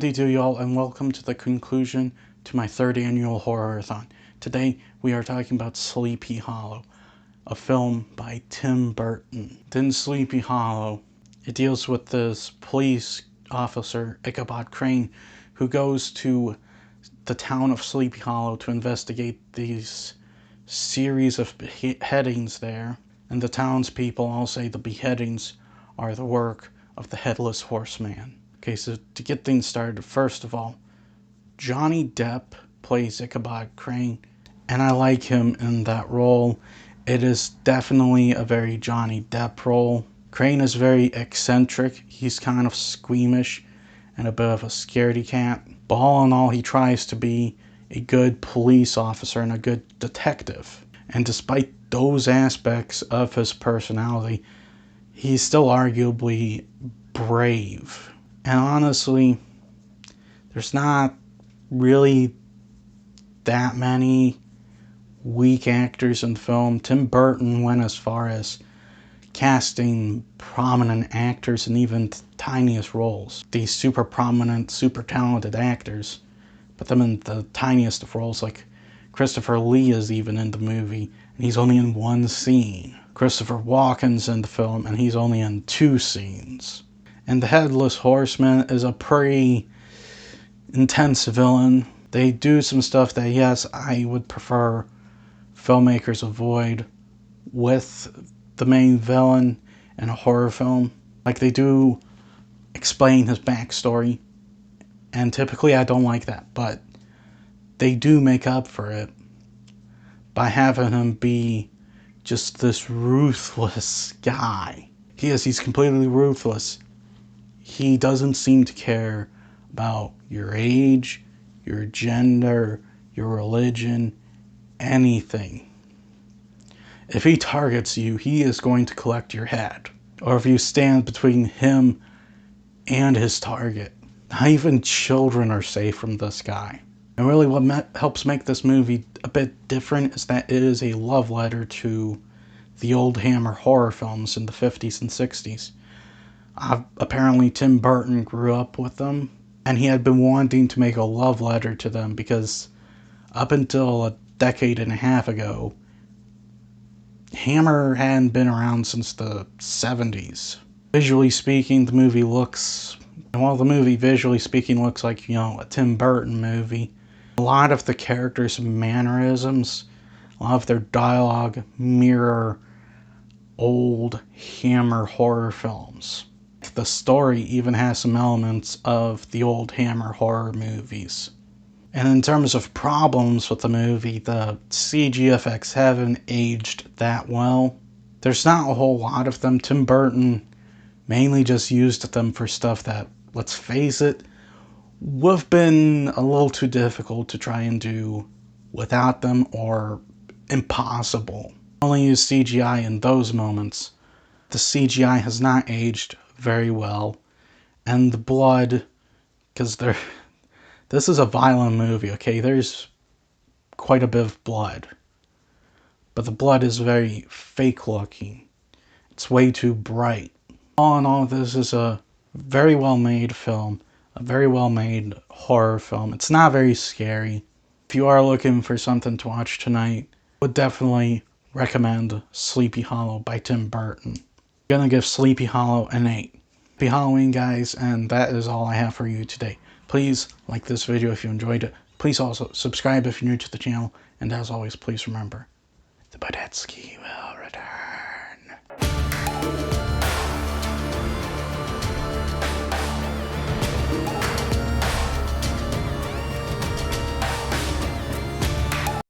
Howdy do y'all, and welcome to the conclusion to my third annual horror-a-thon. Today we are talking about Sleepy Hollow, a film by Tim Burton. In Sleepy Hollow, it deals with this police officer, Ichabod Crane, who goes to the town of Sleepy Hollow to investigate these series of beheadings there. And the townspeople all say the beheadings are the work of the Headless Horseman. Okay, so to get things started, first of all, Johnny Depp plays Ichabod Crane, and I like him in that role. It is definitely a very Johnny Depp role. Crane is very eccentric. He's kind of squeamish and a bit of a scaredy cat. But all in all, he tries to be a good police officer and a good detective. And despite those aspects of his personality, he's still arguably brave. And honestly, there's not really that many weak actors in film. Tim Burton went as far as casting prominent actors in even the tiniest roles. These super prominent, super talented actors, put them in the tiniest of roles. Like Christopher Lee is even in the movie, and he's only in one scene. Christopher Walken's in the film, and he's only in 2 scenes. And the Headless Horseman is a pretty intense villain. They do some stuff that, yes, I would prefer filmmakers avoid with the main villain in a horror film. Like, they do explain his backstory, and typically I don't like that, but they do make up for it by having him be just this ruthless guy. He's completely ruthless. He doesn't seem to care about your age, your gender, your religion, anything. If he targets you, he is going to collect your head. Or if you stand between him and his target. Not even children are safe from this guy. And really what helps make this movie a bit different is that it is a love letter to the old Hammer horror films in the 50s and 60s. Apparently Tim Burton grew up with them, and he had been wanting to make a love letter to them because up until a decade and a half ago, Hammer hadn't been around since the 70s. Visually speaking, the movie looks, well, the movie visually speaking looks like, a Tim Burton movie. A lot of the characters' mannerisms, a lot of their dialogue mirror old Hammer horror films. The story even has some elements of the old Hammer horror movies. And in terms of problems with the movie, the CG effects haven't aged that well. There's not a whole lot of them. Tim Burton mainly just used them for stuff that, let's face it, would have been a little too difficult to try and do without them, or impossible. Only use CGI in those moments. The CGI has not aged very well, and the blood, because this is a violent movie, okay? There's quite a bit of blood, but the blood is very fake looking. It's way too bright. All in all, this is a very well made film, a very well made horror film. It's not very scary. If you are looking for something to watch tonight, I would definitely recommend Sleepy Hollow by Tim Burton. I'm gonna give Sleepy Hollow an 8. Happy Halloween, guys, and that is all I have for you today. Please like this video if you enjoyed it. Please also subscribe if you're new to the channel, and as always, please remember, the Badetsky will.